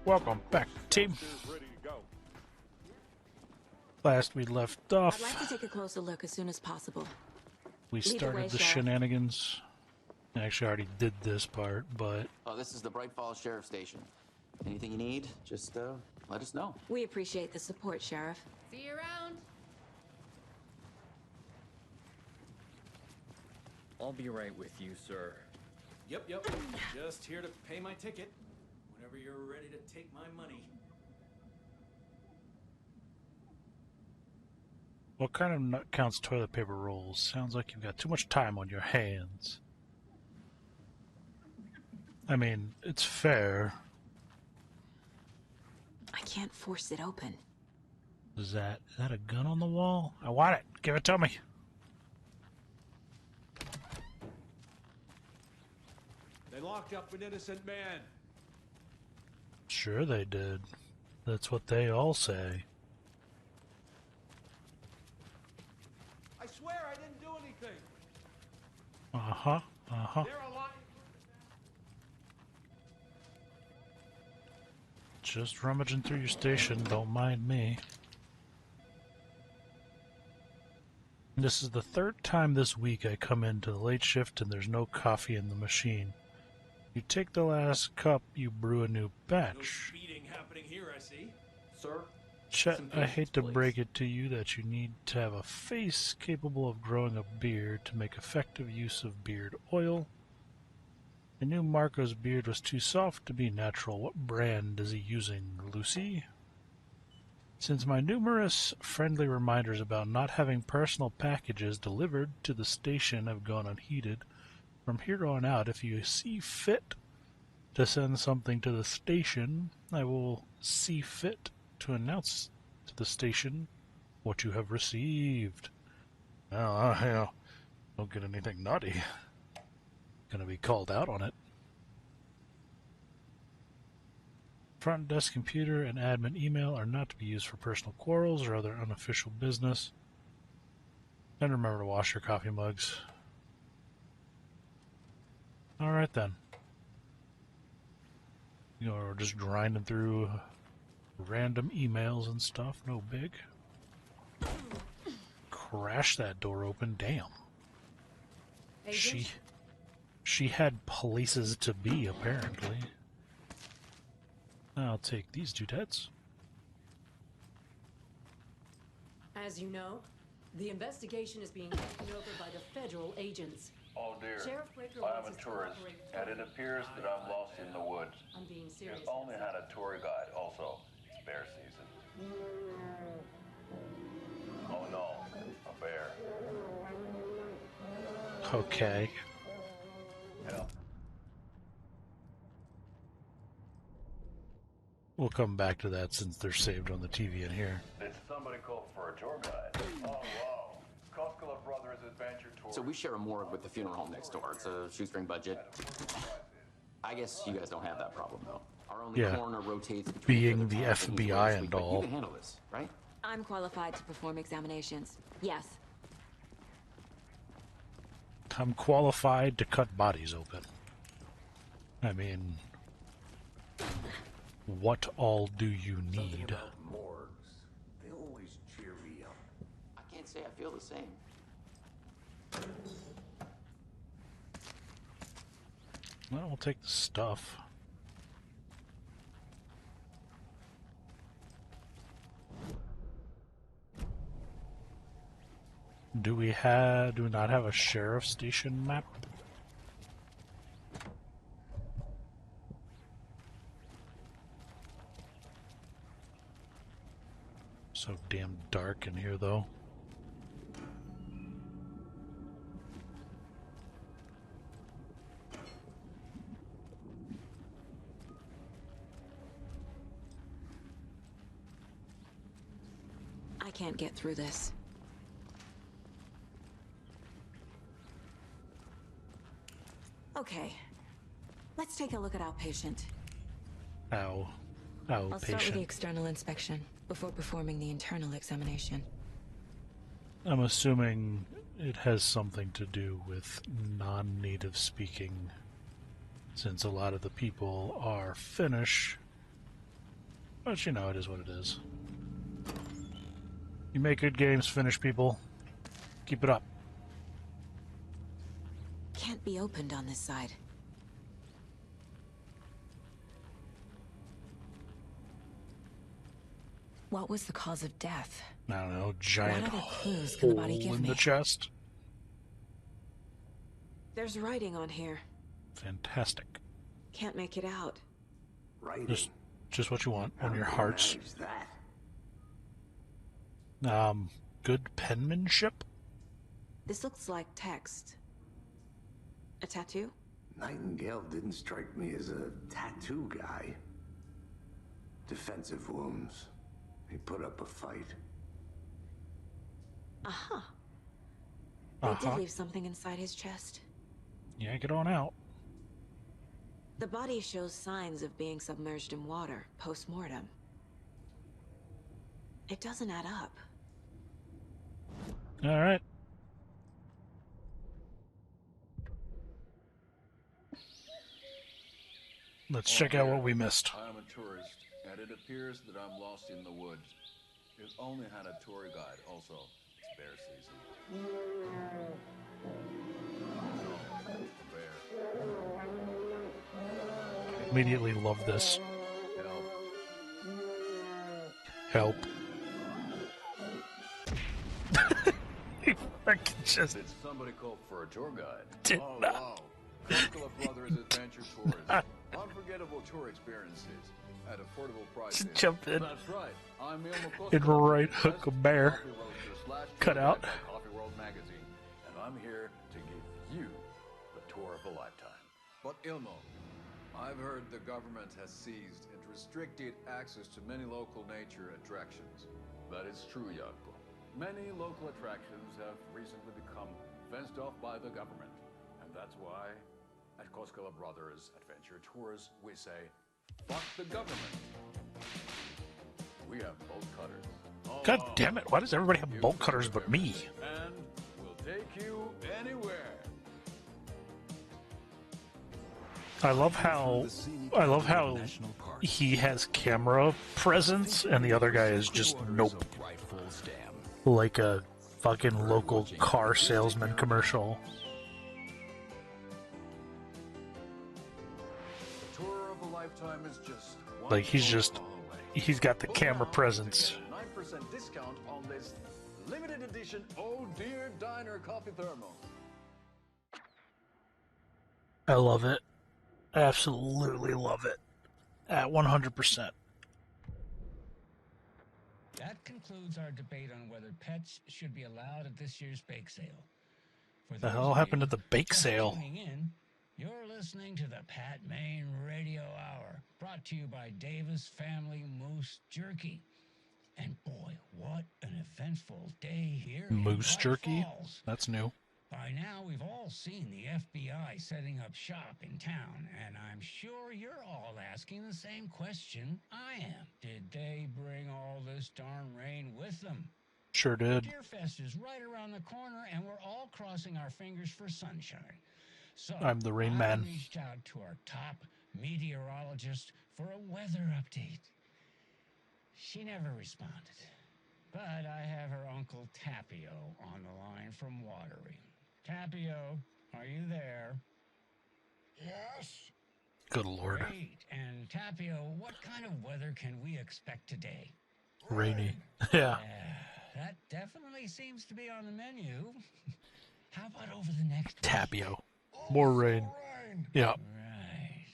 Welcome back, team. Last we left off, I'd like to take a closer look as soon as possible. we started the Sheriff. shenanigans. I actually already did this part, but... Oh, this is the Bright Falls Sheriff Station. Anything you need, just let us know. We appreciate the support, Sheriff. See you around. I'll be right with you, sir. Yep. Just here to pay my ticket. Whenever you're ready to take my money. What kind of nut counts toilet paper rolls? Sounds like you've got too much time on your hands. I mean, it's fair. I can't force it open. Is that a gun on the wall? I want it. Give it to me. They locked up an innocent man. Sure they did. That's what they all say. I swear I didn't do anything. Uh-huh. They're a lying. Just rummaging through your station, don't mind me. This is the third time this week I come into the late shift and there's no coffee in the machine. You take the last cup, you brew a new No batch. speeding happening here, I see. Sir? Chet, Some I hate patience, to please. break it to you that you need to have a face capable of growing a beard to make effective use of beard oil. I knew Marco's beard was too soft to be natural. What brand is he using, Lucy? Since my numerous friendly reminders about not having personal packages delivered to the station have gone unheeded, from here on out, if you see fit to send something to the station, I will see fit to announce to the station what you have received. Now, don't get anything naughty. Gonna be called out on it. Front desk computer and admin email are not to be used for personal quarrels or other unofficial business. And remember to wash your coffee mugs. Alright then. We're just grinding through random emails and stuff, no big. Crash that door open, damn. Agent? She had places to be, apparently. I'll take these doodads. As you know, the investigation is being taken over by the federal agents. Oh dear. Sheriff Breaker I am wants a us to tourist, cooperate and it fully. appears that I'm lost in the woods. I'm being serious. If only had a tour guide also. It's bear season. Oh no, a bear. Okay. Yeah. We'll come back to that since they're saved on the TV in here. Did somebody call for a tour guide? Oh wow. Koskela Brothers Adventure Tour. So we share a morgue with the funeral home next door. It's a shoestring budget. I guess you guys don't have that problem, though. Our only Yeah. coroner rotates between Being other the towns, and he's FBI away and this week, but all. You can handle this, right? I'm qualified to perform examinations. Yes. I'm qualified to cut bodies open. I mean, what all do you need? Morgues. They always cheer me up. I can't say I feel the same. Well, we'll take the stuff. Do we not have a sheriff station map? So damn dark in here, though. I can't get through this. Okay. Let's take a look at outpatient. Ow. I'll start with the Outpatient. external inspection before performing the internal examination. I'm assuming it has something to do with non-native speaking, since a lot of the people are Finnish But you know, it is what it is. You make good games, Finnish people. Keep it up. Can't be opened on this side. What was the cause of death? I don't know, giant What other clues can the body hole give in me? the chest. There's writing on here. Fantastic. Can't make it out. Writing. Just what you want on How your do you hearts. manage that? Good penmanship? This looks like text. A tattoo? Nightingale didn't strike me as a tattoo guy. Defensive wounds. He put up a fight. Uh-huh. They did leave something inside his chest. Yeah, get on out. The body shows signs of being submerged in water post-mortem. It doesn't add up. All right. Let's check out what we missed. I am a tourist, and it appears that I'm lost in the woods. We've only had a tour guide, also. It's bear season. No, bear. Immediately love this. Help. Help. He fucking just Did somebody call for a tour guide? did Oh, not. wow. Coca-Cola Brothers Adventure Tours. Unforgettable tour experiences at affordable prices. Jump in That's right. I'm Ilmo and right hook a bear. Cut out. Coffee World Magazine, and I'm here to give you the tour of a lifetime. But Ilmo, I've heard the government has seized and restricted access to many local nature attractions. That is true, Jaakko. Many local attractions have recently become fenced off by the government, and that's why at Koskela Brothers Adventure Tours we say, fuck the government. We have bolt cutters. God damn it, why does everybody have bolt cutters but me? And we'll take you anywhere. I love how he has camera presence and the other guy is just nope. Like a fucking local car salesman commercial. The tour of a lifetime is just one Like he's phone just call away. he's got the Go camera now to presence. get a 9% discount on this limited edition Oh Dear Diner coffee thermal. I love it. Absolutely love it. At 100%. That concludes our debate on whether pets should be allowed at this year's bake sale. For The those hell of happened you at the bake just sale? tuning in, you're listening to the Pat Main Radio Hour, brought to you by Davis Family Moose Jerky. And boy, what an eventful day here in Moose Bright jerky? Falls. That's new. By now, we've all seen the FBI setting up shop in town, and I'm sure you're all asking the same question I am. Did they bring all this darn rain with them? Sure did. Deerfest is right around the corner, and we're all crossing our fingers for sunshine. So I'm the Rain I Man. reached out to our top meteorologist for a weather update. She never responded, but I have her uncle Tapio on the line from Watery. Tapio, are you there? Yes. Good lord. Great. And Tapio, what kind of weather can we expect today? Rainy. Yeah. That definitely seems to be on the menu. How about over the next week? Tapio. More rain. Yeah. Right.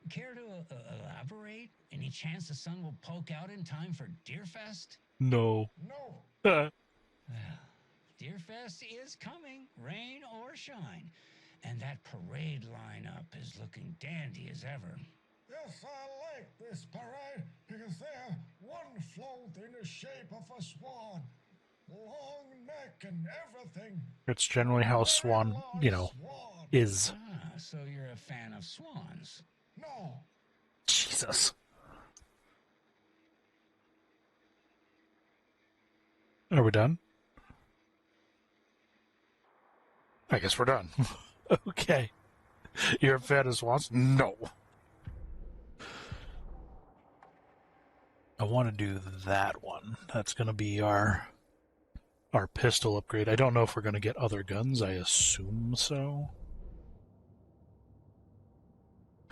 Care to elaborate? Any chance the sun will poke out in time for Deerfest? No. No. Uh, Well, Deerfest is coming, rain or shine. And that parade lineup is looking dandy as ever. Yes, I like this parade because they have one float in the shape of a swan. Long neck and everything. it's generally how Swan, you know, is. Ah, so you're a fan of swans. No. Jesus. Are we done? I guess we're done. Okay. You're a fan of swans? No. I want to do that one. That's going to be our pistol upgrade. I don't know if we're going to get other guns. I assume so.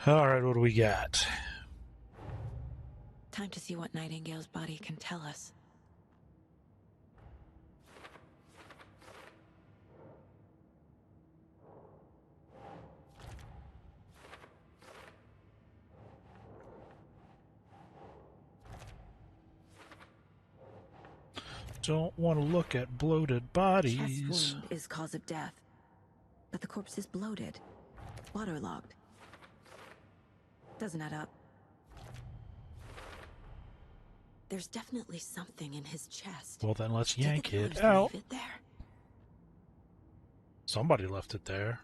Alright, what do we got? Time to see what Nightingale's body can tell us. Don't want to look at bloated bodies. Chest wound is cause of death, but the corpse is bloated, waterlogged. Doesn't add up. There's definitely something in his chest. Well, then let's Did the yank killers it out. leave it there? Somebody left it there.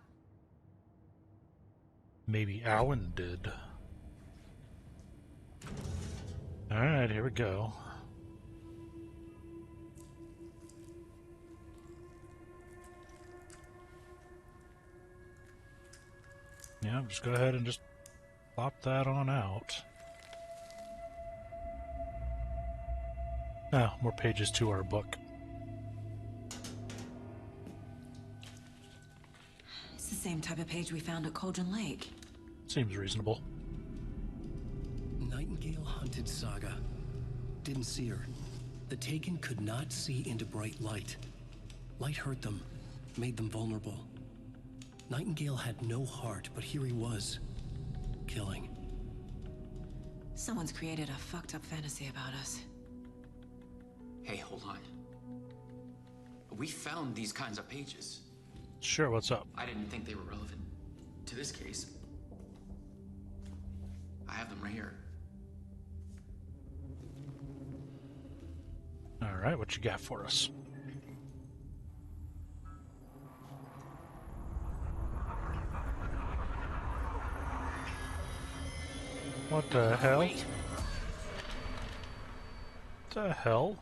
Maybe Alan did. Alright, here we go. Yeah, just go ahead and just pop that on out. Now, more pages to our book. It's the same type of page we found at Cauldron Lake. Seems reasonable. Nightingale hunted Saga. Didn't see her. The Taken could not see into bright light. Light hurt them, made them vulnerable. Nightingale had no heart, but here he was, killing. Someone's created a fucked up fantasy about us. Hey, hold on. We found these kinds of pages. Sure, what's up? I didn't think they were relevant to this case. I have them right here. Alright, what you got for us? What the hell? Wait. What the hell?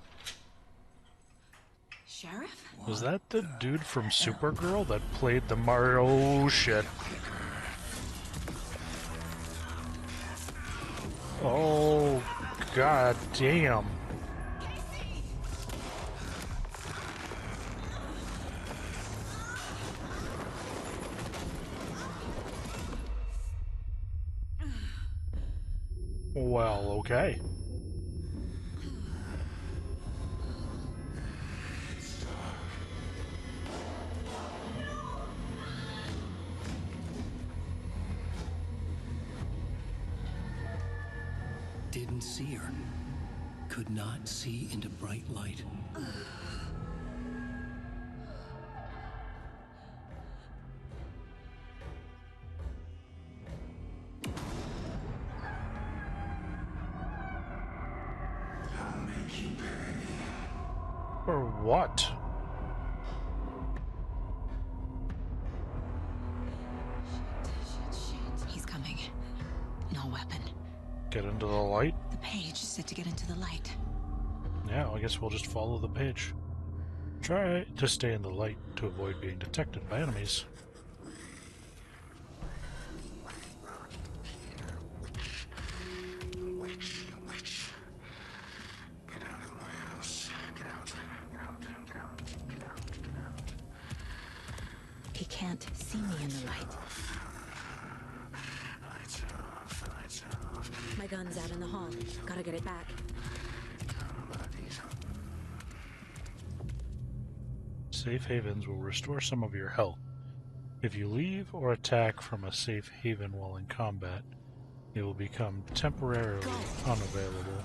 Sheriff? Was that the dude from Supergirl that played the Mario? Oh, shit. Oh, god damn. Well, okay. Didn't see her. Could not see into bright light. For what? He's coming. No weapon. Get into the light? The page said to get into the light. Yeah, I guess we'll just follow the page. Try to stay in the light to avoid being detected by enemies. He can't see me in the light. My gun's out in the hall. Gotta get it back. Safe havens will restore some of your health. If you leave or attack from a safe haven while in combat, it will become temporarily unavailable.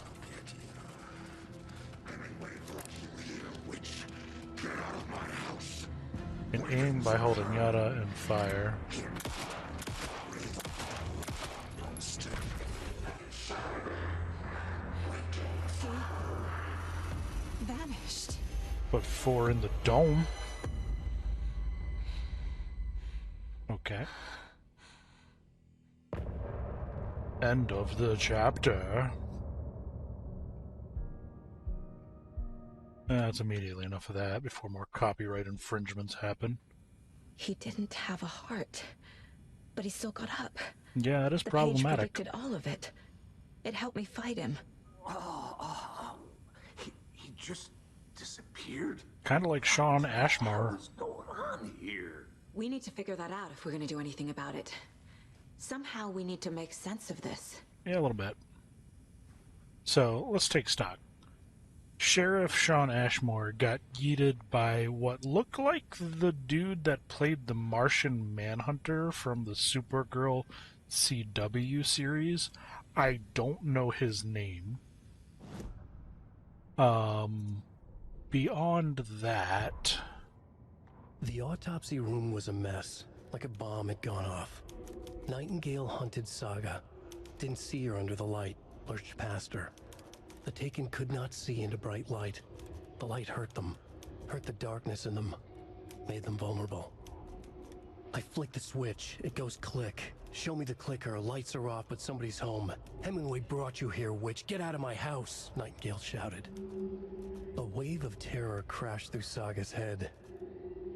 You can aim by holding Yada and fire. Vanished. But 4 in the dome. Okay. End of the chapter. That's immediately enough of that before more copyright infringements happen. He didn't have a heart, but he still got up. Yeah, that is The problematic. page predicted all of it. It helped me fight him. He just disappeared. Kind of like Sean Ashmore. What's going on here? We need to figure that out if we're going to do anything about it. Somehow we need to make sense of this. Yeah, a little bit. So, let's take stock. Sheriff Sean Ashmore got yeeted by what looked like the dude that played the Martian Manhunter from the Supergirl CW series. I don't know his name. Beyond that... The autopsy room was a mess, like a bomb had gone off. Nightingale hunted Saga. Didn't see her under the light, lurched past her. The Taken could not see into bright light. The light hurt them, hurt the darkness in them, made them vulnerable. I flick the switch, it goes click. Show me the clicker, lights are off, but somebody's home. Hemingway brought you here, witch. Get out of my house, Nightingale shouted. A wave of terror crashed through Saga's head.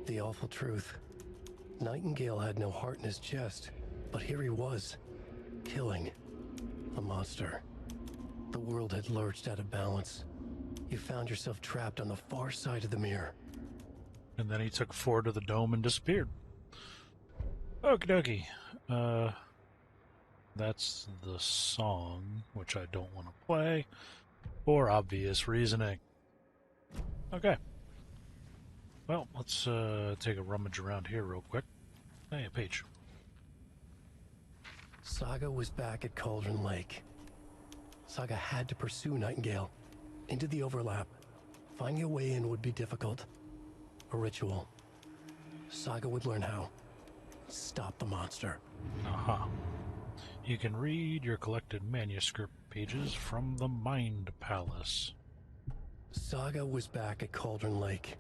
The awful truth. Nightingale had no heart in his chest, but here he was, killing a monster. The world had lurched out of balance. You found yourself trapped on the far side of the mirror. And then he took 4 to the dome and disappeared. Okie dokie. That's the song, which I don't want to play, for obvious reasoning. Okay. Well, let's take a rummage around here real quick. Hey, a page. Saga was back at Cauldron Lake. Saga had to pursue Nightingale. Into the overlap. Finding a way in would be difficult. A ritual. Saga would learn how. Stop the monster. Uh-huh. You can read your collected manuscript pages from the Mind Palace. Saga was back at Cauldron Lake.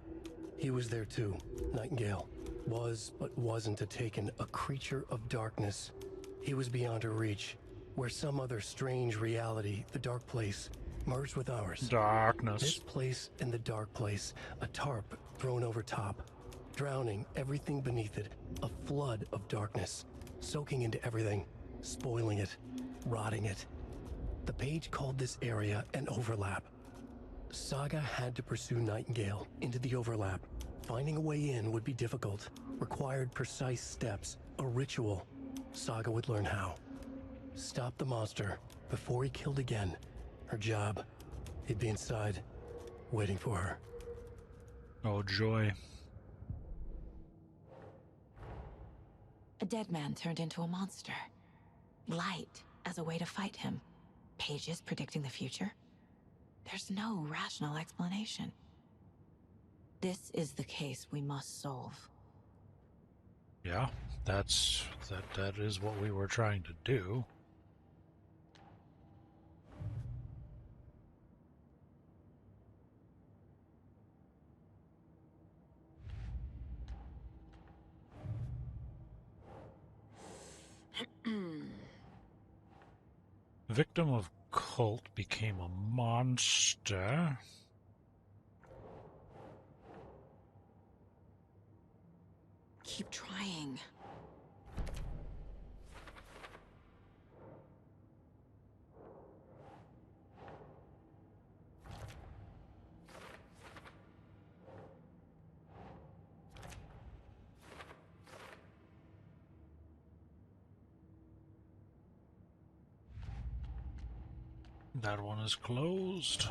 He was there too. Nightingale. Was, but wasn't a Taken, a creature of darkness. He was beyond her reach, where some other strange reality, the dark place, merged with ours. Darkness. This place and the dark place, a tarp thrown over top, drowning everything beneath it, a flood of darkness, soaking into everything, spoiling it, rotting it. The page called this area an overlap. Saga had to pursue Nightingale into the overlap. Finding a way in would be difficult, required precise steps, a ritual. Saga would learn how. Stop the monster before he killed again. Her job. He'd be inside, waiting for her. Oh, joy. A dead man turned into a monster. Light as a way to fight him. Pages predicting the future. There's no rational explanation. This is the case we must solve. Yeah, that is what we were trying to do. Victim of cult became a monster. Keep trying. That one is closed.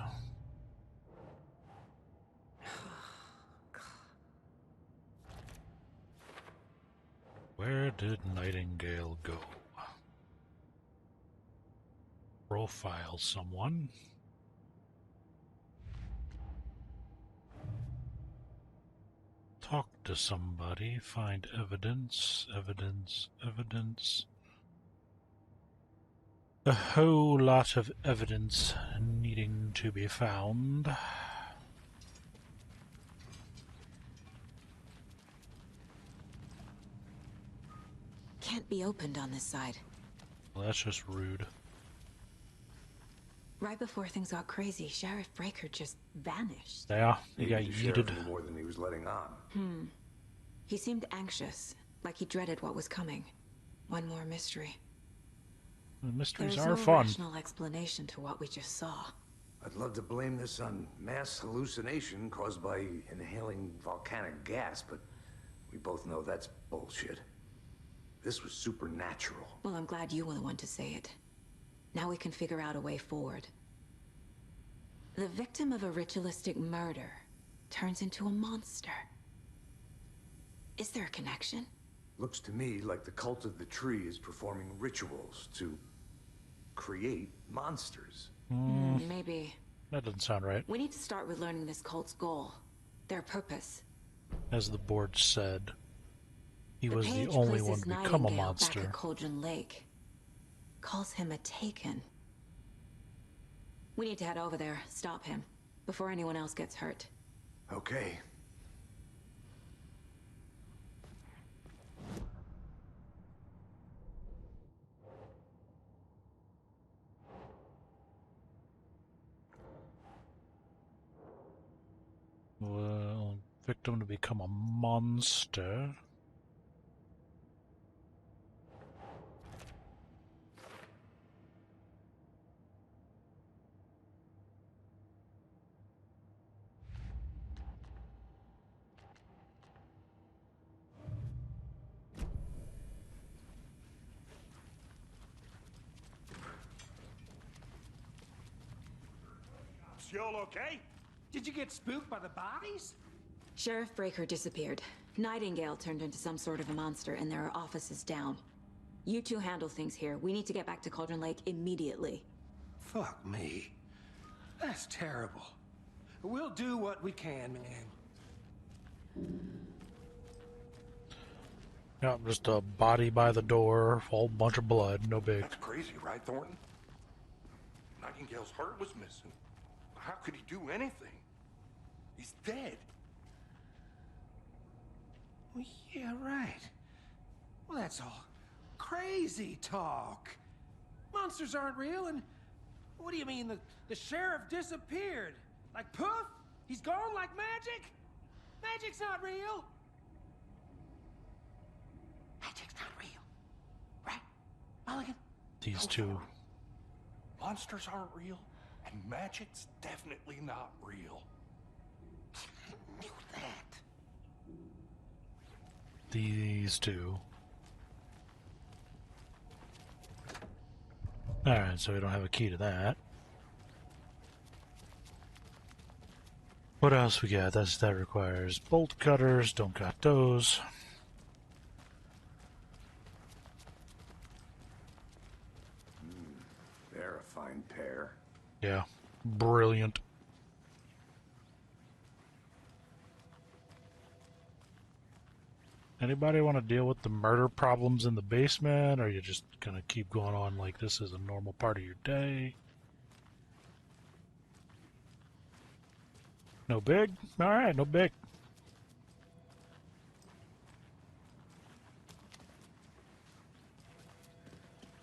Where did Nightingale go? Profile someone. Talk to somebody. Find evidence, evidence, evidence. A whole lot of evidence needing to be found. Can't be opened on this side. Well, that's just rude. Right before things got crazy, Sheriff Breaker just vanished. Yeah, he got the sheriff yeeted. knew more than he was letting on. He seemed anxious, like he dreaded what was coming. One more mystery. The mysteries There's are no fun. rational explanation to what we just saw. I'd love to blame this on mass hallucination caused by inhaling volcanic gas, but we both know that's bullshit. This was supernatural. Well, I'm glad you were the one to say it. Now we can figure out a way forward. The victim of a ritualistic murder turns into a monster. Is there a connection? Looks to me like the cult of the tree is performing rituals to create monsters. Maybe. That doesn't sound right. We need to start with learning this cult's goal, their purpose. As the board said, he was the page only places one to become a Nightingale monster. Back at Cauldron Lake. Calls him a Taken. We need to head over there, stop him, before anyone else gets hurt. Okay. Well, victim to become a monster. Y'all okay? Did you get spooked by the bodies? Sheriff Breaker disappeared. Nightingale turned into some sort of a monster, and there are offices down. You two handle things here. We need to get back to Cauldron Lake immediately. Fuck me. That's terrible. We'll do what we can, man. Yeah, just a body by the door, whole bunch of blood, no big. That's crazy, right, Thornton? Nightingale's heart was missing. How could he do anything? He's dead. Well, yeah, right. Well, that's all crazy talk. Monsters aren't real, and what do you mean the sheriff disappeared? Like poof? He's gone like magic? Magic's not real. Magic's not real. Right, Mulligan? These two. Monsters aren't real, and magic's definitely not real. I knew that. These two. Alright, so we don't have a key to that. What else we got? That requires bolt cutters. Don't got those. They're a fine pair. Yeah, brilliant. Anybody want to deal with the murder problems in the basement, or are you just gonna keep going on like this is a normal part of your day? No big? Alright, no big.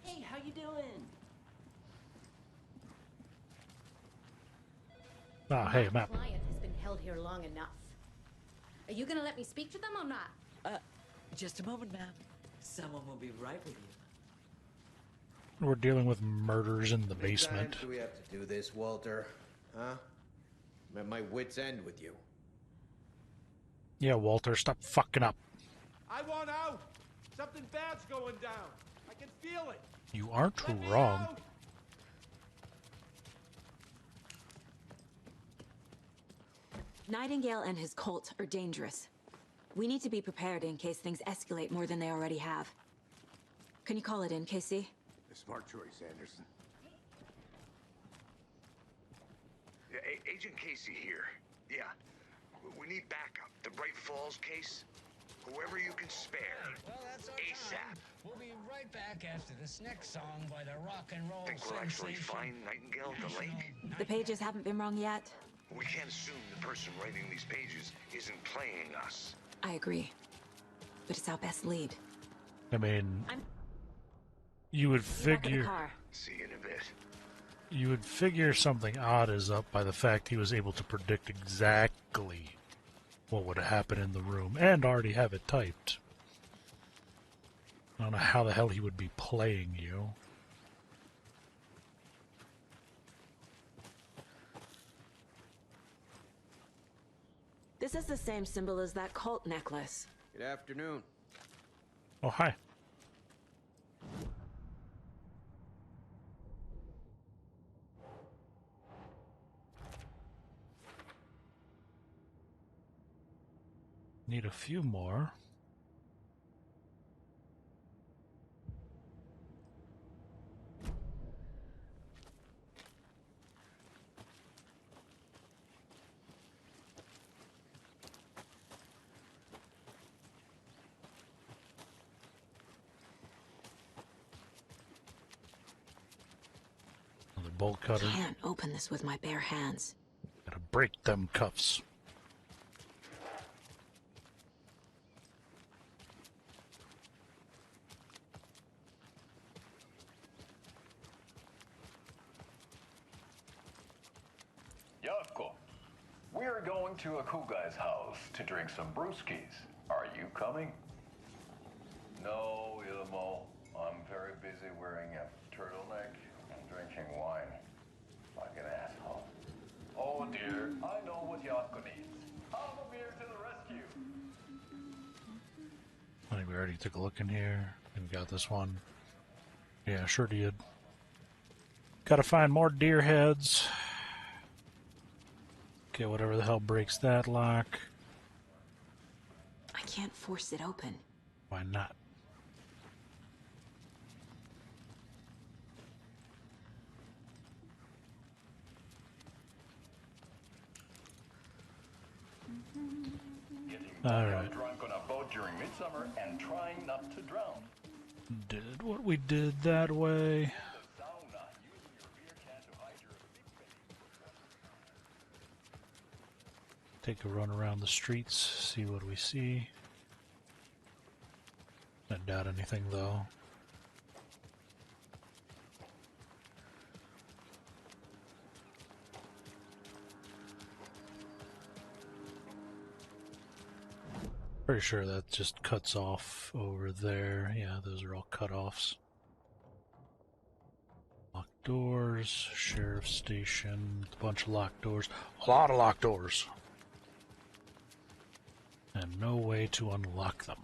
Hey, how you doing? Oh, hey, map. My client has been held here long enough. Are you gonna let me speak to them or not? Just a moment, ma'am. Someone will be right with you. We're dealing with murders in the How many basement. times do we have to do this, Walter? Huh? I'm at my wit's end with you. Yeah, Walter, stop fucking up. I want out. Something bad's going down. I can feel it. You aren't wrong. Nightingale and his cult are dangerous. We need to be prepared in case things escalate more than they already have. Can you call it in, Casey? A smart choice, Anderson. Yeah, Agent Casey here. Yeah. We need backup. The Bright Falls case. Whoever you can spare. Well, that's our ASAP. time. We'll be right back after this next song by the rock and roll Think we'll actually sensation. find Nightingale at the lake? The pages haven't been wrong yet? We can't assume the person writing these pages isn't playing us. I agree. But it's our best lead. I mean, you would figure See you in a bit. you would figure something odd is up by the fact he was able to predict exactly what would happen in the room and already have it typed. I don't know how the hell he would be playing you. the same symbol as that cult necklace. Good afternoon. Oh, hi. Need a few more. Another bolt cutter. Can't open this with my bare hands. Gotta break them cuffs. Yavko, we're going to Akugai's house to drink some brewskis. Are you coming? No, Ilmo. I'm very busy wearing a turtleneck and drinking wine. Like an asshole. Oh dear, I know what Yavko needs. Almamir to the rescue. I think we already took a look in here. And we got this one. Yeah, sure did. Gotta find more deer heads. Okay, whatever the hell breaks that lock. I can't force it open. Why not? Getting drunk on a boat during midsummer and trying not to drown. Did what we did that way. Take a run around the streets, see what we see. I doubt anything though. Pretty sure that just cuts off over there. Yeah, those are all cut-offs. Locked doors, sheriff's station, a bunch of locked doors. A lot of locked doors. And no way to unlock them.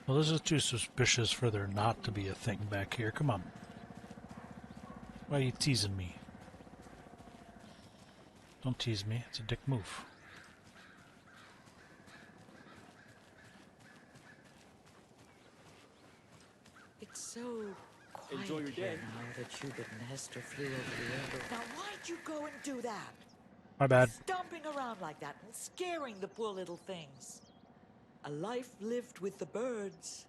Well, this is too suspicious for there not to be a thing back here. Come on. Why are you teasing me? Don't tease me. It's a dick move. It's so quiet. Enjoy your day. Now that you and Hester flew over the river. Now why'd you go and do that? My bad. Stomping around like that and scaring the poor little things. A life lived with the birds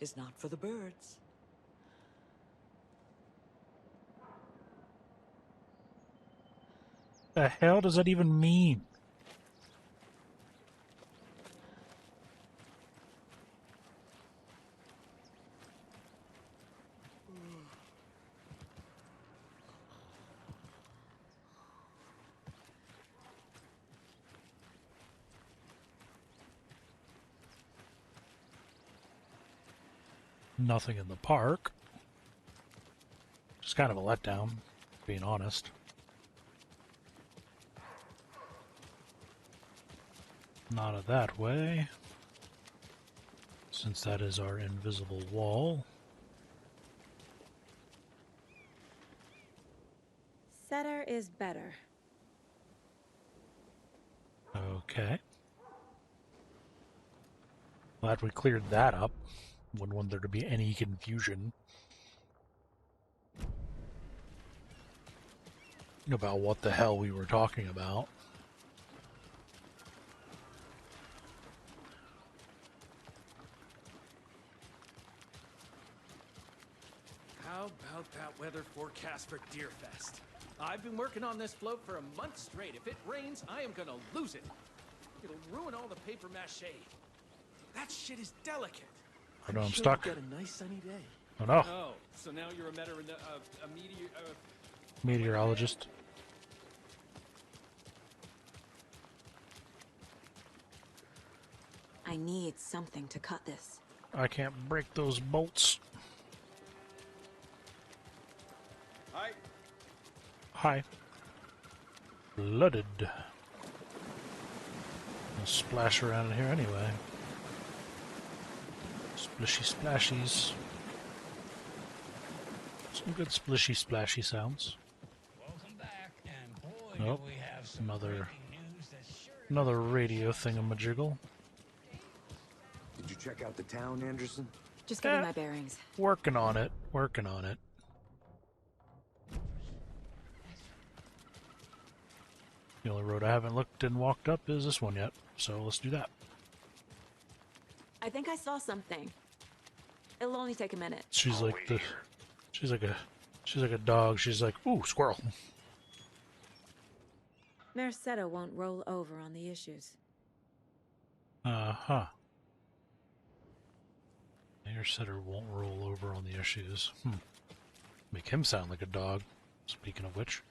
is not for the birds. The hell does that even mean? Nothing in the park. Just kind of a letdown, being honest. Not a that way, since that is our invisible wall. Setter is better. Okay. Glad we cleared that up. Wouldn't want there to be any confusion about what the hell we were talking about. How about that weather forecast for Deerfest? I've been working on this float for a month straight. If it rains, I am gonna lose it. It'll ruin all the paper mache. That shit is delicate. I know I'm sure stuck. You'll get a nice sunny day. Oh no. Oh, so now you're Meteorologist. I need something to cut this. I can't break those bolts. Hi. Hi. Blooded. I'll splash around in here anyway. Splishy splashies. Some good splishy splashy sounds. Welcome back, and boy, Oh, do we have some another radio thingamajiggle. Did you check out the town, Anderson? Just getting my bearings. Working on it. Working on it. The only road I haven't looked and walked up is this one yet, so let's do that. I think I saw something. It'll only take a minute. She's like a dog. She's like, ooh, squirrel. Merced won't roll over on the issues. Uh-huh. Mayor Setter won't roll over on the issues. Make him sound like a dog, speaking of which.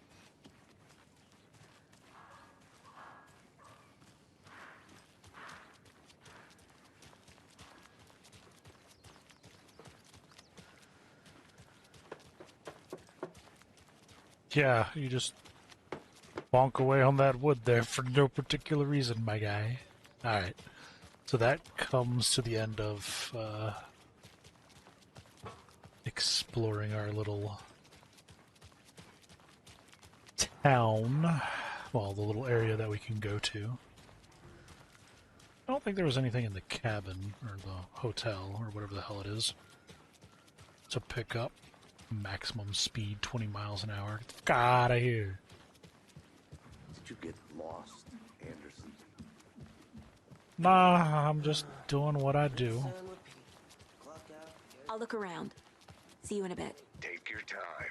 Yeah, you just bonk away on that wood there for no particular reason, my guy. Alright. So that comes to the end of exploring our little town. Well, the little area that we can go to. I don't think there was anything in the cabin or the hotel or whatever the hell it is to pick up. Maximum speed 20 miles an hour. Get the fuck out of here. Did you get lost, Anderson? Nah, I'm just doing what I do. I'll look around. See you in a bit. Take your time.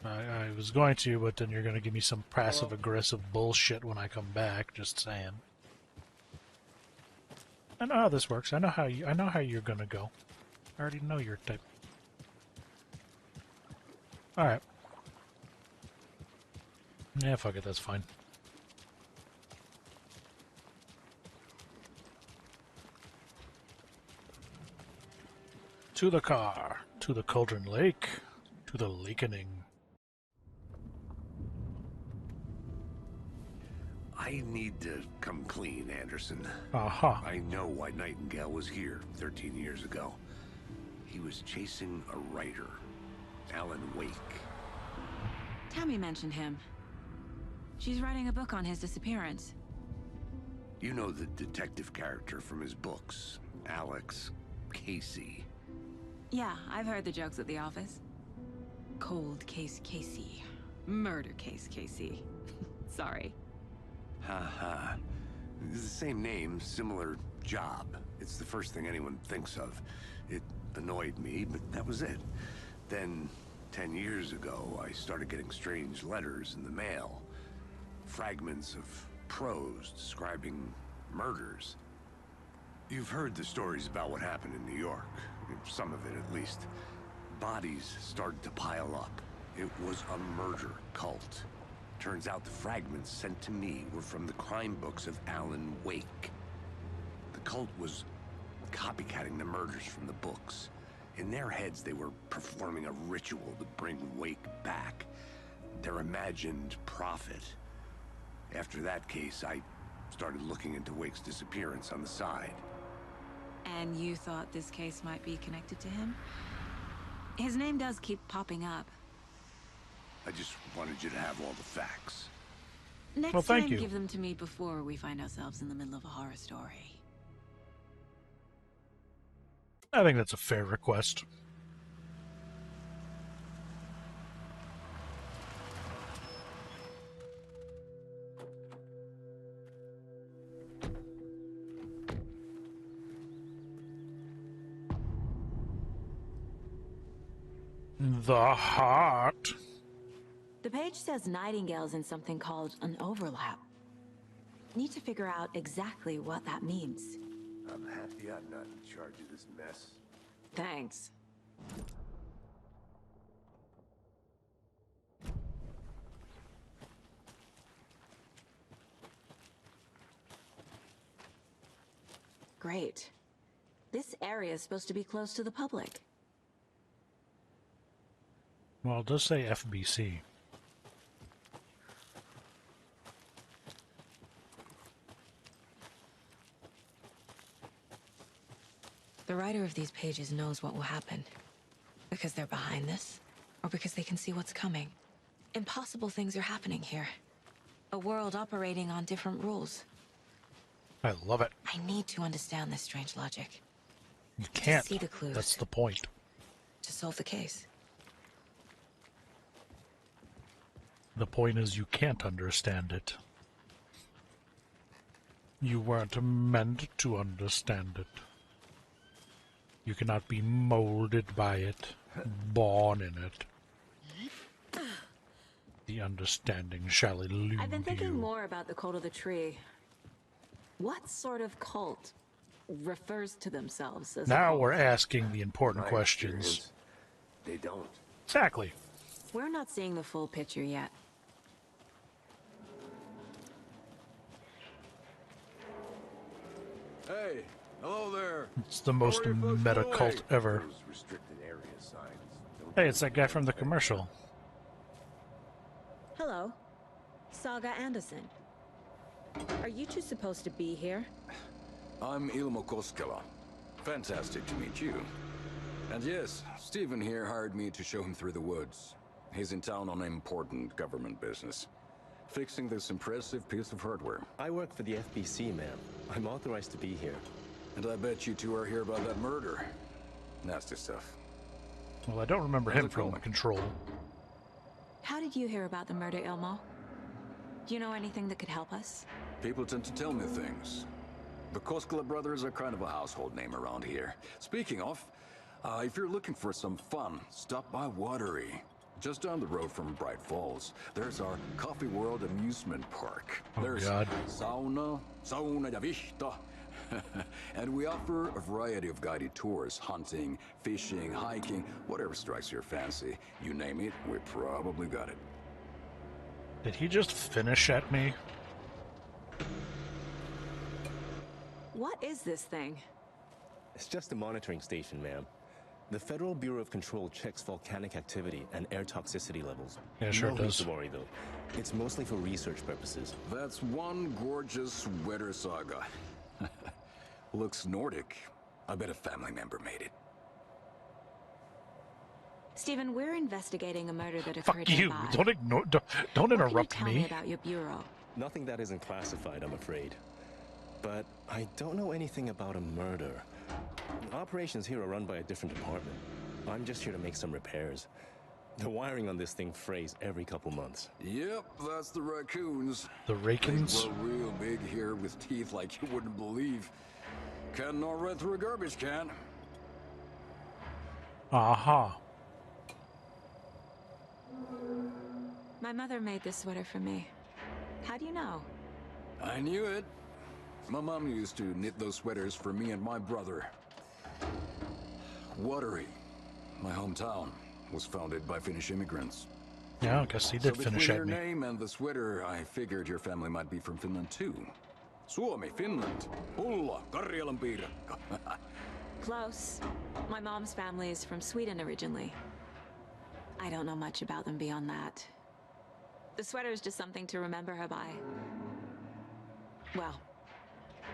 I was going to, but then you're going to give me some passive-aggressive bullshit when I come back. Just saying. I know how this works. I know how you're going to go. I already know your type. Alright. Yeah, fuck it, that's fine. To the car, to the Cauldron Lake, to the Lakening. I need to come clean, Anderson. Aha. I know why Nightingale was here 13 years ago. He was chasing a writer, Alan Wake. Tammy mentioned him. She's writing a book on his disappearance. You know the detective character from his books, Alex Casey. Yeah, I've heard the jokes at the office. Cold case Casey. Murder case Casey. Sorry. Ha. It's the same name, similar job. It's the first thing anyone thinks of. It annoyed me, but that was it. Then, 10 years ago, I started getting strange letters in the mail. Fragments of prose describing murders. You've heard the stories about what happened in New York. Some of it, at least. Bodies started to pile up. It was a murder cult. Turns out the fragments sent to me were from the crime books of Alan Wake. The cult was copycatting the murders from the books. In their heads, they were performing a ritual to bring Wake back. Their imagined prophet. After that case, I started looking into Wake's disappearance on the side. And you thought this case might be connected to him? His name does keep popping up. I just wanted you to have all the facts. Next time, give them to me before we find ourselves in the middle of a horror story. I think that's a fair request. The heart. The page says Nightingale's in something called an overlap. Need to figure out exactly what that means. I'm happy I'm not in charge of this mess. Thanks. Great. This area is supposed to be closed to the public. Well, it does say FBC. The writer of these pages knows what will happen. Because they're behind this, or because they can see what's coming. Impossible things are happening here. A world operating on different rules. I love it. I need to understand this strange logic. You can't. To see the clues. That's the point. To solve the case. The point is you can't understand it. You weren't meant to understand it. You cannot be molded by it, born in it. The understanding shall elude I've been thinking you. more about the cult of the tree. What sort of cult refers to themselves as a Now cult? we're asking the important My questions. experience, they don't. Exactly. We're not seeing the full picture yet. Hey, hello there. It's the most meta cult ever. Those restricted area signs. Don't Hey, it's that guy from the commercial. Hello. Saga Anderson. Are you two supposed to be here? I'm Ilmo Koskela. Fantastic to meet you. And yes, Stephen here hired me to show him through the woods. He's in town on important government business. Fixing this impressive piece of hardware. I work for the FBC, ma'am. I'm authorized to be here. And I bet you two are here about that murder. Nasty stuff. Well, I don't remember him from Control. How did you hear about the murder, Ilmo? Do you know anything that could help us? People tend to tell me things. The Koskela brothers are kind of a household name around here. Speaking of, if you're looking for some fun, stop by Watery. Just down the road from Bright Falls, there's our Coffee World amusement park. Oh, there's God. sauna ja vihta. And we offer a variety of guided tours, hunting, fishing, hiking, whatever strikes your fancy. You name it, we probably got it. Did he just finish at me? What is this thing? It's just a monitoring station, ma'am. The Federal Bureau of Control checks volcanic activity and air toxicity levels. Yeah, sure no it need does. to worry, though. It's mostly for research purposes. That's one gorgeous sweater, Saga. Looks Nordic. I bet a family member made it. Stephen, we're investigating a murder that Fuck occurred you! nearby. Don't ignore. Don't interrupt Tell me about your bureau. Nothing that isn't classified, I'm afraid. But I don't know anything about a murder. Operations here are run by a different department. I'm just here to make some repairs. The wiring on this thing frays every couple months. Yep, that's the raccoons. The Rakins? They grow real big here with teeth like you wouldn't believe. Can't gnaw right through a garbage can. Aha. My mother made this sweater for me. How do you know? I knew it. My mom used to knit those sweaters for me and my brother. Watery, my hometown, was founded by Finnish immigrants. Yeah, I guess he did so finish between at your me. name and the sweater, I figured your family might be from Finland too. Suomi, Finland, Pulla, Karjalan piirakka. Close. My mom's family is from Sweden originally. I don't know much about them beyond that. The sweater is just something to remember her by. Well,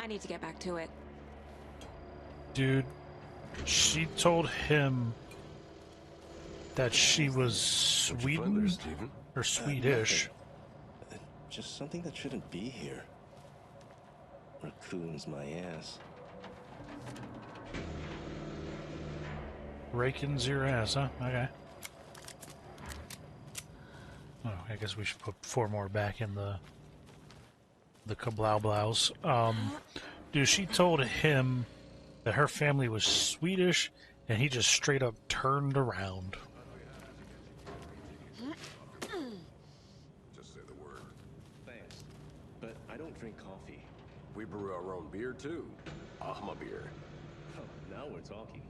I need to get back to it. Dude, she told him that she was Sweden or Swedish. Just something that shouldn't be here. Raccoons, my ass. Rakins your ass, huh? Okay. Oh, I guess we should put 4 more back in the kablow-blows. Dude, she told him that her family was Swedish, and he just straight up turned around. Just say the word. Thanks. But I don't drink coffee. We brew our own beer too. Ahma beer. Oh, now we're talking.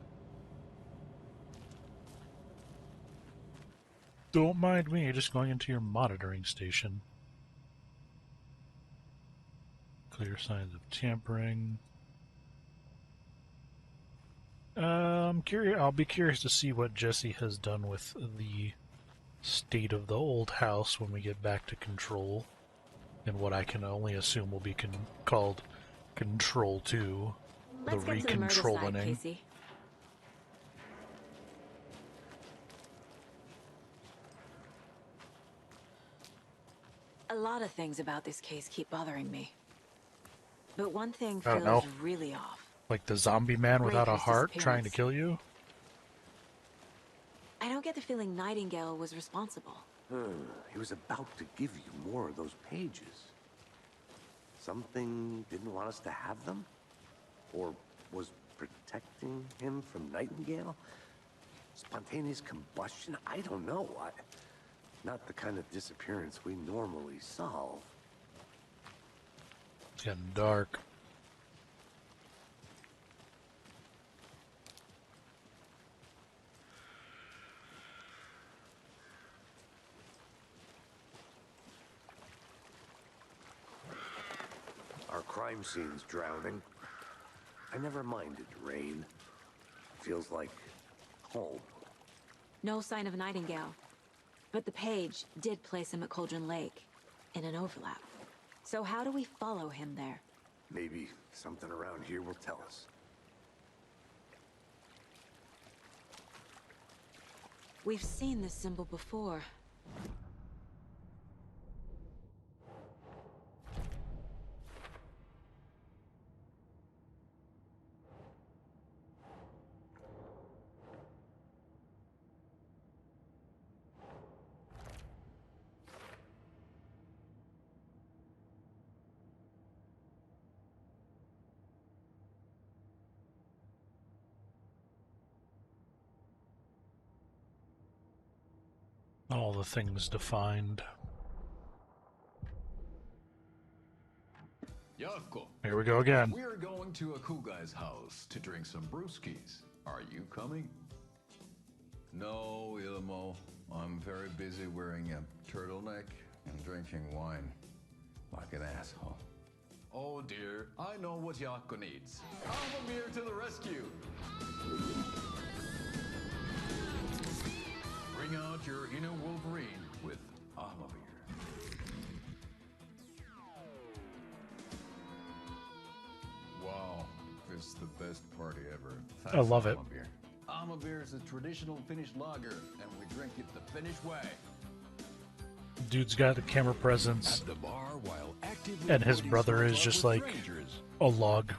Don't mind me, just going into your monitoring station. Clear signs of tampering. I'm curious. I'll be curious to see what Jesse has done with the state of the old house when we get back to Control, and what I can only assume will be called Control 2, Let's the get to the murder side, recontrolling. Casey. A lot of things about this case keep bothering me. But one thing I don't feels know. really off. Like the zombie man without a Raker's heart trying to disappearance. kill you? I don't get the feeling Nightingale was responsible. He was about to give you more of those pages. Something didn't want us to have them? Or was protecting him from Nightingale? Spontaneous combustion? I don't know. Not the kind of disappearance we normally solve. It's getting dark. Our crime scene's drowning. I never minded rain. Feels like home. No sign of Nightingale. But the page did place him at Cauldron Lake, in an overlap. So how do we follow him there? Maybe something around here will tell us. We've seen this symbol before. All the things defined. Yavko. Here we go again. We're going to a cool guy's house to drink some brewskis. Are you coming? No, Ilmo. I'm very busy wearing a turtleneck and drinking wine. Like an asshole. Oh dear, I know what Yavko needs. Amamir to the rescue! Bring out your inner Wolverine with Amamir. Wow, this is the best party ever. I love it. Amamir. Amamir is a traditional Finnish lager, and we drink it the Finnish way. Dude's got the camera presence, At the bar while actively and his boarding brother small is talk just with like strangers. a log.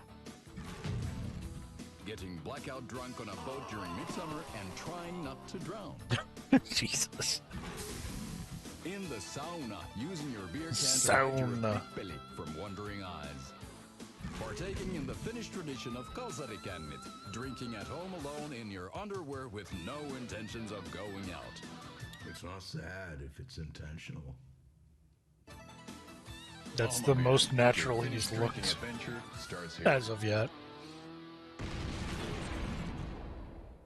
Getting blackout drunk on a boat during midsummer and trying not to drown. Jesus. In the sauna, using your beer can to Sauna. hide your big belly from wandering eyes. Partaking in the Finnish tradition of kalsarikannit, drinking at home alone in your underwear with no intentions of going out. It's not sad if it's intentional. That's the most natural he's looked Adventure starts here. as of yet.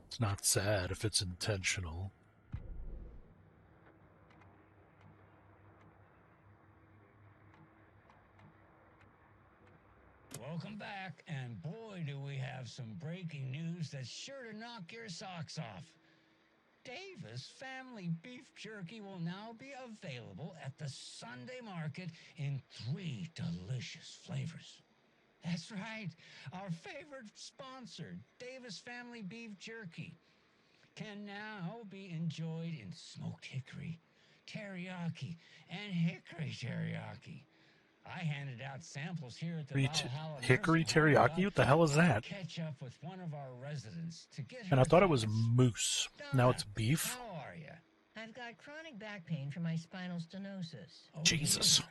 It's not sad if it's intentional. Welcome back, and boy, do we have some breaking news that's sure to knock your socks off. Davis Family Beef Jerky will now be available at the Sunday market in 3 delicious flavors. That's right, our favorite sponsor, Davis Family Beef Jerky, can now be enjoyed in smoked hickory, teriyaki, and hickory teriyaki. I handed out samples here at the Valhalla Hickory Nursing Home teriyaki? about What the hell is that? catch up with one of our residents to get And I her thought it was thoughts. moose. Now it's beef. How are you? I've got chronic back pain from my spinal stenosis. Jesus.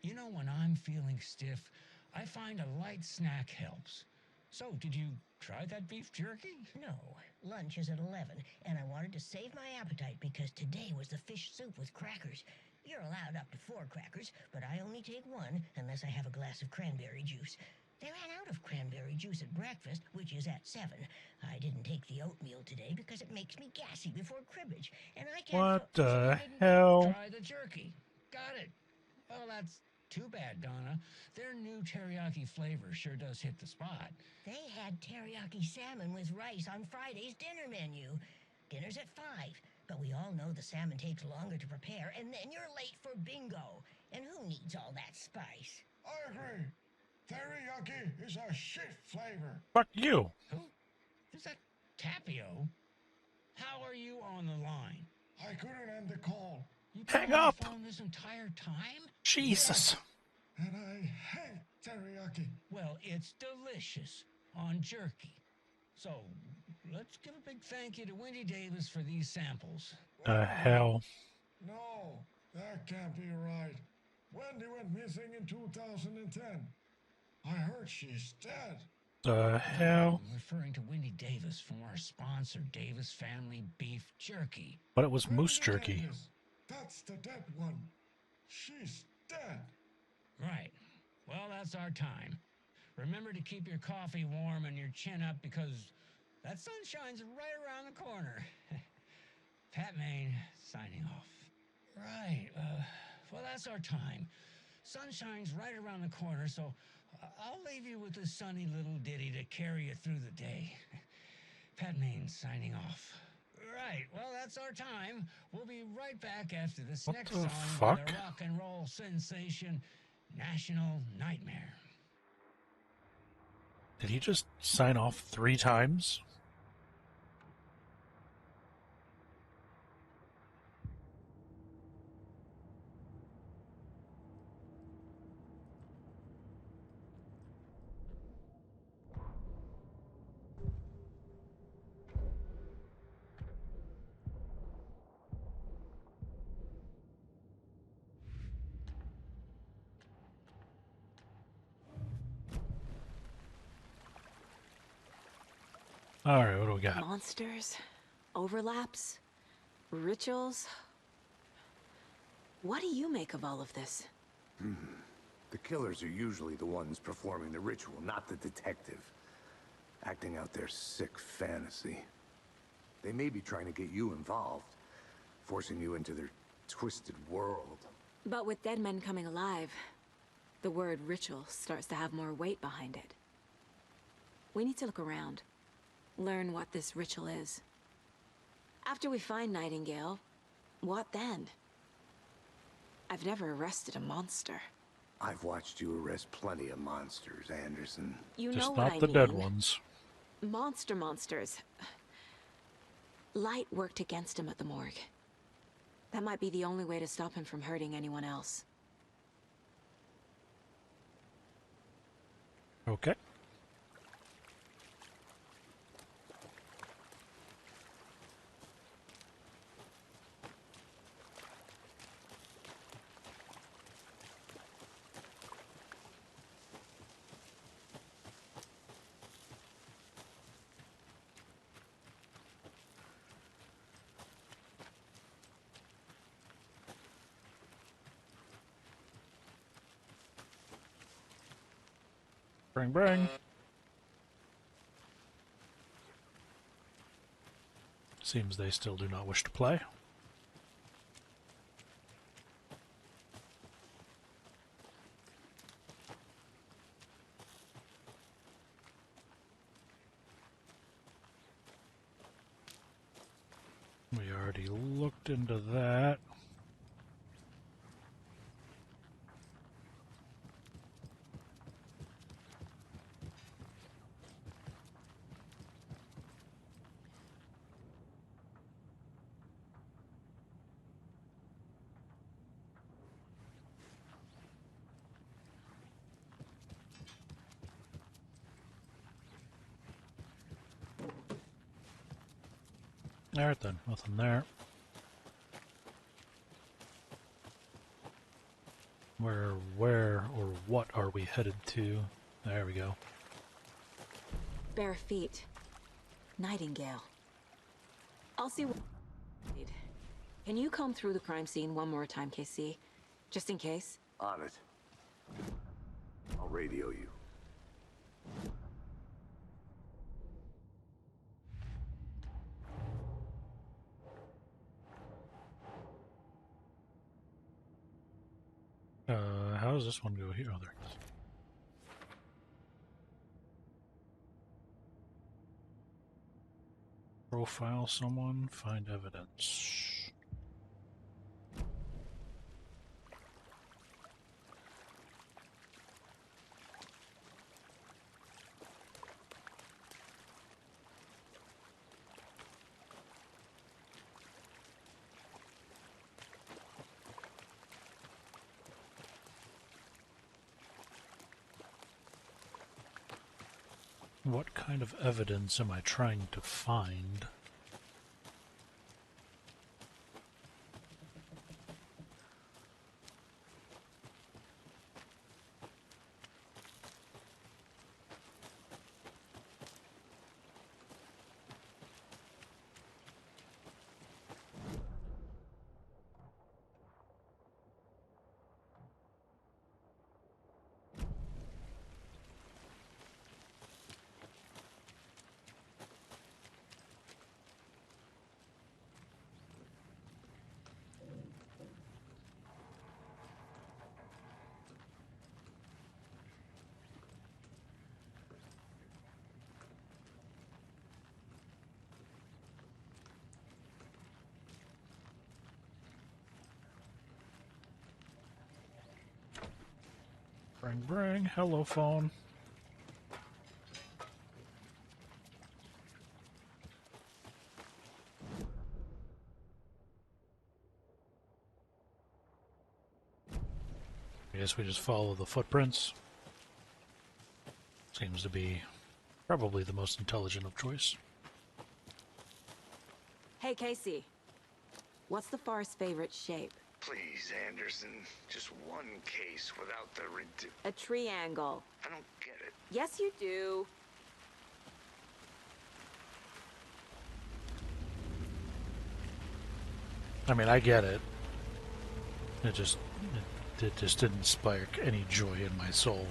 You know, when I'm feeling stiff, I find a light snack helps. So, did you try that beef jerky? No, lunch is at 11, and I wanted to save my appetite because today was the fish soup with crackers. You're allowed up to 4 crackers, but I only take 1 unless I have a glass of cranberry juice. They ran out of cranberry juice at breakfast, which is at 7. I didn't take the oatmeal today because it makes me gassy before cribbage, and I can't... What the hell? Try the jerky. Got it. Well, that's Too bad, Donna. Their new teriyaki flavor sure does hit the spot. They had teriyaki salmon with rice on Friday's dinner menu. Dinner's at 5, but we all know the salmon takes longer to prepare, and then you're late for bingo. And who needs all that spice? I agree. Teriyaki is a shit flavor. Fuck you. Who? Is that Tapio? How are you on the line? I couldn't end the call. You've Hang been on up. the phone this entire time? Jesus. And I hate teriyaki. Well, it's delicious on jerky. So, let's give a big thank you to Wendy Davis for these samples. The hell? No, that can't be right. Wendy went missing in 2010. I heard she's dead. The hell? I'm referring to Wendy Davis from our sponsor, Davis Family Beef Jerky. But it was moose jerky. Davis, that's the dead one. She's dead. Right. Well, that's our time. Remember to keep your coffee warm and your chin up because that sunshine's right around the corner. Pat Maine, signing off. Right. Well, that's our time. Sunshine's right around the corner, so I'll leave you with this sunny little ditty to carry you through the day. Pat Maine, signing off. Right. Well, that's our time. We'll be right back after this What next the song fuck? by the rock and roll sensation, National Nightmare. Did he just sign off 3 times? All right, what do we got? Monsters, overlaps, rituals. What do you make of all of this? The killers are usually the ones performing the ritual, not the detective. Acting out their sick fantasy. They may be trying to get you involved, forcing you into their twisted world. But with dead men coming alive, the word ritual starts to have more weight behind it. We need to look around. Learn what this ritual is. After we find Nightingale, what then? I've never arrested a monster. I've watched you arrest plenty of monsters, Anderson. You Just know what not I the mean. dead ones. Monsters. Light worked against him at the morgue. That might be the only way to stop him from hurting anyone else. Okay. Bring, bring. Seems they still do not wish to play. We already looked into that. Alright then, nothing there. Where or what are we headed to? There we go. Bare feet. Nightingale. I'll see what... Can you comb through the crime scene one more time, KC? Just in case? On it. I'll radio you. does this one go here? Oh, there it is. Profile someone, find evidence. What kind of evidence am I trying to find? Bring, bring. Hello, phone. I guess we just follow the footprints. Seems to be probably the most intelligent of choice. Hey, Casey. What's the far's favorite shape? Please, Anderson. Just one case without the A triangle. I don't get it. Yes, you do. I mean, I get it. It just didn't spark any joy in my soul.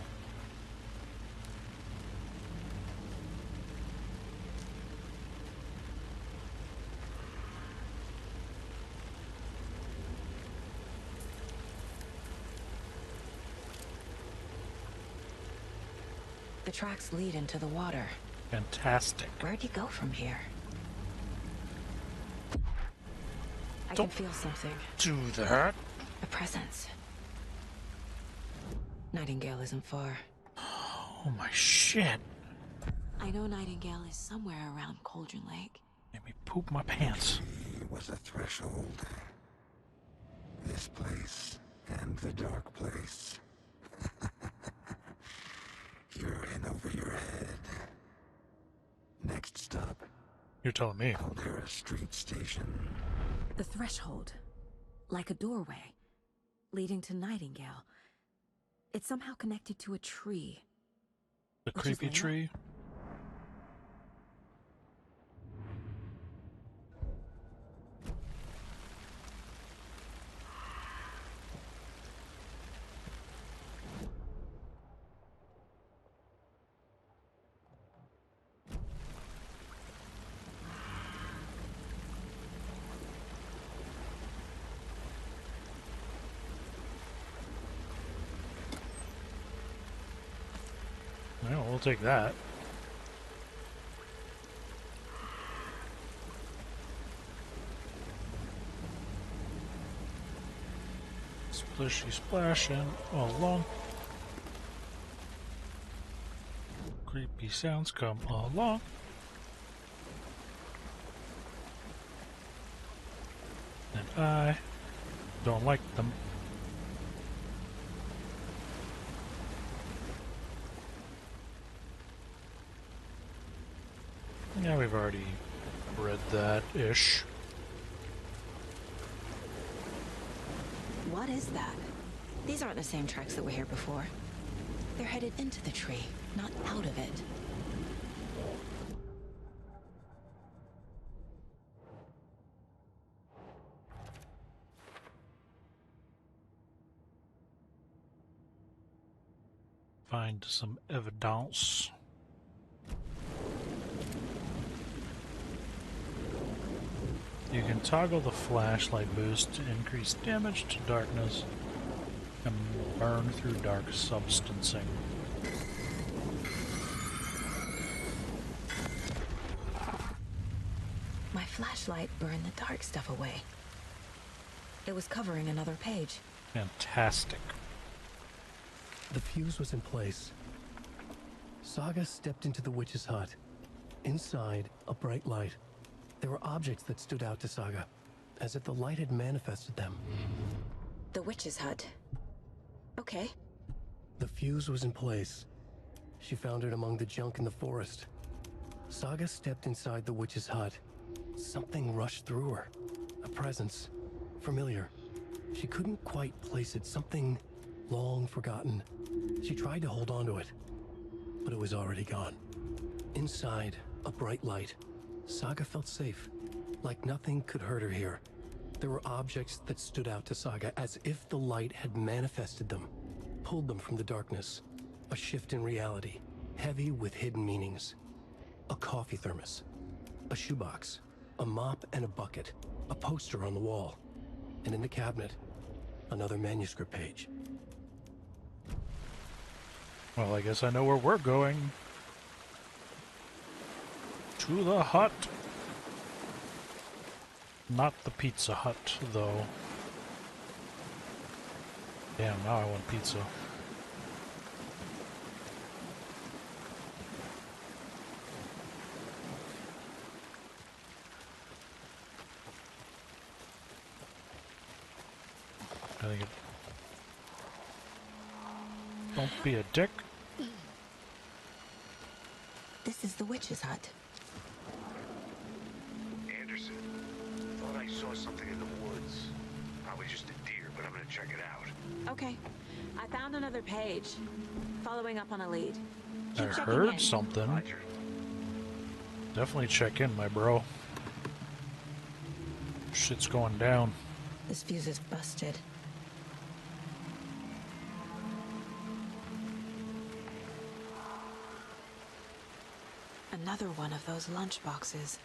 The tracks lead into the water. Fantastic. Where'd you go from here? I can feel something. Do that. A presence. Nightingale isn't far. Oh my shit. I know Nightingale is somewhere around Cauldron Lake. Made me poop my pants. It was a threshold. This place and the dark place. You're in over your head. Next stop. You're telling me. Caldera Street Station. The threshold. Like a doorway. Leading to Nightingale. It's somehow connected to a tree. The creepy tree? Well, we'll take that. Splishy splashing all along. Creepy sounds come along. And I don't like them. Yeah, we've already read that-ish. What is that? These aren't the same tracks that were here before. They're headed into the tree, not out of it. Find some evidence. You can toggle the flashlight boost to increase damage to darkness and Burn through dark substancing. My flashlight burned the dark stuff away. It was covering another page. Fantastic. The fuse was in place. Saga stepped into the witch's hut. Inside, a bright light. There were objects that stood out to Saga, as if the light had manifested them. The witch's hut. Okay. The fuse was in place. She found it among the junk in the forest. Saga stepped inside the witch's hut. Something rushed through her. A presence. Familiar. She couldn't quite place it. Something long forgotten. She tried to hold on to it, but it was already gone. Inside, a bright light. Saga felt safe, like nothing could hurt her here. There were objects that stood out to Saga as if the light had manifested them, pulled them from the darkness. A shift in reality, heavy with hidden meanings. A coffee thermos, a shoebox, a mop and a bucket, a poster on the wall, and in the cabinet, another manuscript page. Well, I guess I know where we're going. To the hut. Not the Pizza Hut, though. Damn, now I want pizza. I think it... Don't be a dick. This is the witch's hut. Anderson, thought I saw something in the woods. Probably just a deer, but I'm gonna check it out. Okay. I found another page. Following up on a lead. I heard something. Definitely check in, my bro. Shit's going down. This fuse is busted. Another one of those lunch boxes.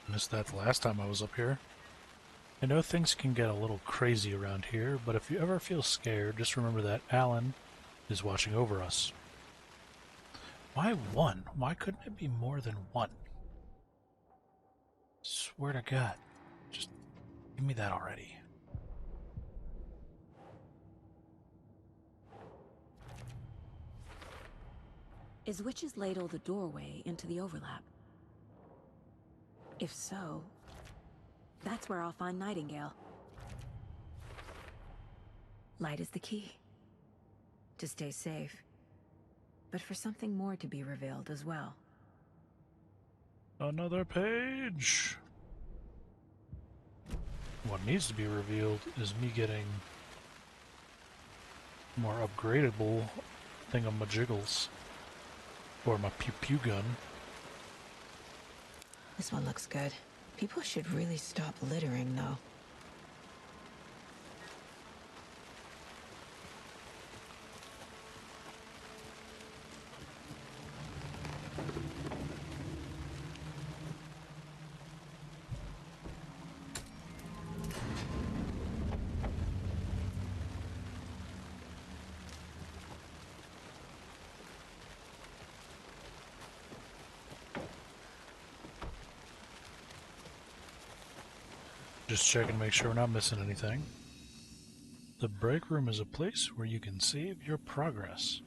Missed that the last time I was up here. I know things can get a little crazy around here, but if you ever feel scared, just remember that Alan is watching over us. Why one? Why couldn't it be more than one? Swear to God. Just give me that already. Is Witch's Ladle the doorway into the overlap? If so, that's where I'll find Nightingale. Light is the key. To stay safe. But for something more to be revealed as well. Another page! What needs to be revealed is me getting more upgradable thingamajiggles. Or my pew-pew gun. This one looks good. People should really stop littering, though. Just checking to make sure we're not missing anything. The break room is a place where you can save your progress.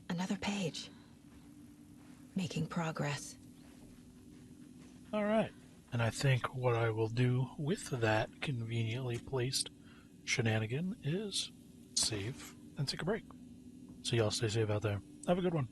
Another page. Making progress. Alright, and I think what I will do with that conveniently placed shenanigan is save and take a break. So y'all stay safe out there. Have a good one.